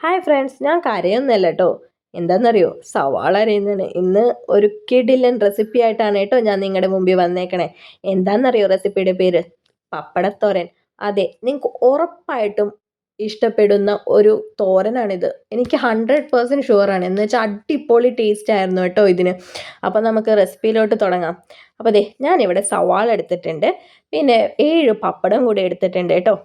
Hi friends, ഞാൻ കരയൊന്നുമല്ല കേട്ടോ. എന്താണെന്നറിയോ, സവാള അരിയുന്നതാണ്. ഇന്ന് ഒരു കിടിലൻ റെസിപ്പി ആയിട്ടാണ് കേട്ടോ ഞാൻ നിങ്ങളുടെ മുമ്പിൽ വന്നേക്കണേ. എന്താണെന്നറിയോ റെസിപ്പിയുടെ പേര്? പപ്പടത്തോരൻ. അതെ, നിങ്ങൾക്ക് ഉറപ്പായിട്ടും ഇഷ്ടപ്പെടുന്ന ഒരു തോരനാണിത്. എനിക്ക് 100% ഷുവറാണ്. എന്ന് വെച്ചാൽ അടിപൊളി ടേസ്റ്റ് ആയിരുന്നു കേട്ടോ ഇതിന്. അപ്പോൾ നമുക്ക് റെസിപ്പിയിലോട്ട് തുടങ്ങാം. അപ്പോൾ ദേ ഞാനിവിടെ സവാള എടുത്തിട്ടുണ്ട്, പിന്നെ 7 പപ്പടം കൂടി എടുത്തിട്ടുണ്ട് കേട്ടോ.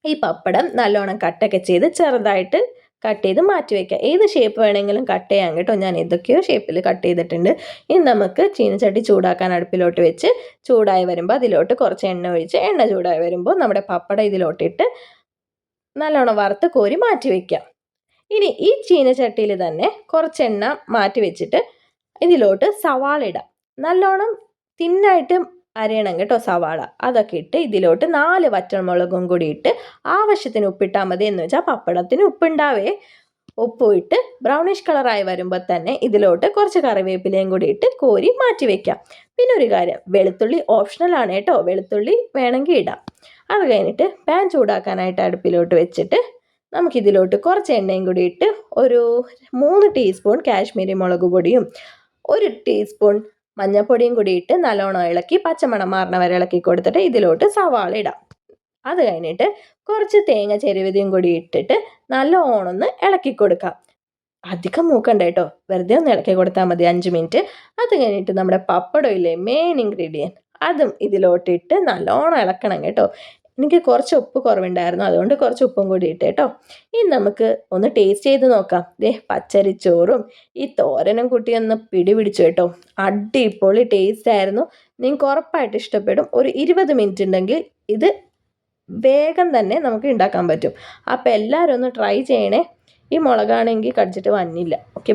ഈ പപ്പടം നല്ലോണം കട്ടൊക്കെ ചെയ്ത് ചെറുതായിട്ട് കട്ട് ചെയ്ത് മാറ്റി വയ്ക്കുക. ഏത് ഷേപ്പ് വേണമെങ്കിലും കട്ട് ചെയ്യാം കേട്ടോ. ഞാൻ ഏതൊക്കെയോ ഷേപ്പിൽ കട്ട് ചെയ്തിട്ടുണ്ട്. ഇനി നമുക്ക് ചീനച്ചട്ടി ചൂടാക്കാൻ അടുപ്പിലോട്ട് വെച്ച് ചൂടായി വരുമ്പോൾ അതിലോട്ട് കുറച്ച് എണ്ണ ഒഴിച്ച് എണ്ണ ചൂടായി വരുമ്പോൾ നമ്മുടെ പപ്പടം ഇതിലോട്ടിട്ട് നല്ലോണം വറുത്ത് കോരി മാറ്റി വയ്ക്കാം. ഇനി ഈ ചീനച്ചട്ടിയിൽ തന്നെ കുറച്ച് എണ്ണ മാറ്റി വെച്ചിട്ട് ഇതിലോട്ട് സവാള ഇടാം. നല്ലോണം തിന്നായിട്ട് അരയണം കേട്ടോ സവാള. അതൊക്കെ ഇട്ട് ഇതിലോട്ട് 4 വറ്റൽമുളകും കൂടി ഇട്ട് ആവശ്യത്തിന് ഉപ്പിട്ടാൽ മതി. എന്ന് വെച്ചാൽ പപ്പടത്തിന് ഉപ്പുണ്ടാവേ. ഉപ്പും ഇട്ട് ബ്രൗണിഷ് കളറായി വരുമ്പോൾ തന്നെ ഇതിലോട്ട് കുറച്ച് കറിവേപ്പിലയും കൂടി ഇട്ട് കോരി മാറ്റി വെക്കാം. പിന്നെ ഒരു കാര്യം, വെളുത്തുള്ളി ഓപ്ഷണലാണ് കേട്ടോ. വെളുത്തുള്ളി വേണമെങ്കിൽ ഇടാം. അത് കഴിഞ്ഞിട്ട് പാൻ ചൂടാക്കാനായിട്ട് അടുപ്പിലോട്ട് വെച്ചിട്ട് നമുക്കിതിലോട്ട് കുറച്ച് എണ്ണയും കൂടി ഇട്ട് ഒരു 3 ടീസ്പൂൺ കാശ്മീരി മുളക് പൊടിയും 1 ടീസ്പൂൺ മഞ്ഞൾപ്പൊടിയും കൂടി ഇട്ട് നല്ലോണം ഇളക്കി പച്ചമണം മാറണ വരെ ഇളക്കി കൊടുത്തിട്ട് ഇതിലോട്ട് സവാള ഇടാം. അത് കഴിഞ്ഞിട്ട് കുറച്ച് തേങ്ങ ചെരുവതിയും കൂടി ഇട്ടിട്ട് നല്ലോണം ഒന്ന് ഇളക്കി കൊടുക്കാം. അധികം മൂക്കണ്ട കേട്ടോ, വെറുതെ ഒന്ന് ഇളക്കി കൊടുത്താൽ മതി 5 മിനിറ്റ്. അത് കഴിഞ്ഞിട്ട് നമ്മുടെ പപ്പടം ഇല്ലേ, മെയിൻ ഇൻഗ്രീഡിയൻറ്റ്, അതും ഇതിലോട്ടിട്ട് നല്ലോണം ഇളക്കണം കേട്ടോ. എനിക്ക് കുറച്ച് ഉപ്പ് കുറവുണ്ടായിരുന്നു, അതുകൊണ്ട് കുറച്ച് ഉപ്പും കൂടി ഇട്ട് കേട്ടോ. ഇനി നമുക്ക് ഒന്ന് ടേസ്റ്റ് ചെയ്ത് നോക്കാം. ദേ പച്ചരിച്ചോറും ഈ തോരനും കൂട്ടി ഒന്ന് പിടിപിടിച്ചു കേട്ടോ. അടിപൊളി ടേസ്റ്റ് ആയിരുന്നു. നിങ്ങൾക്ക് ഉറപ്പായിട്ട് ഇഷ്ടപ്പെടും. ഒരു 20 മിനിറ്റ് ഉണ്ടെങ്കിൽ ഇത് വേഗം തന്നെ നമുക്ക് ഉണ്ടാക്കാൻ പറ്റും. അപ്പോൾ എല്ലാവരും ഒന്ന് ട്രൈ ചെയ്യണേ. ഈ മുളകാണെങ്കിൽ കടിച്ചിട്ട് വന്നില്ല. ഓക്കെ.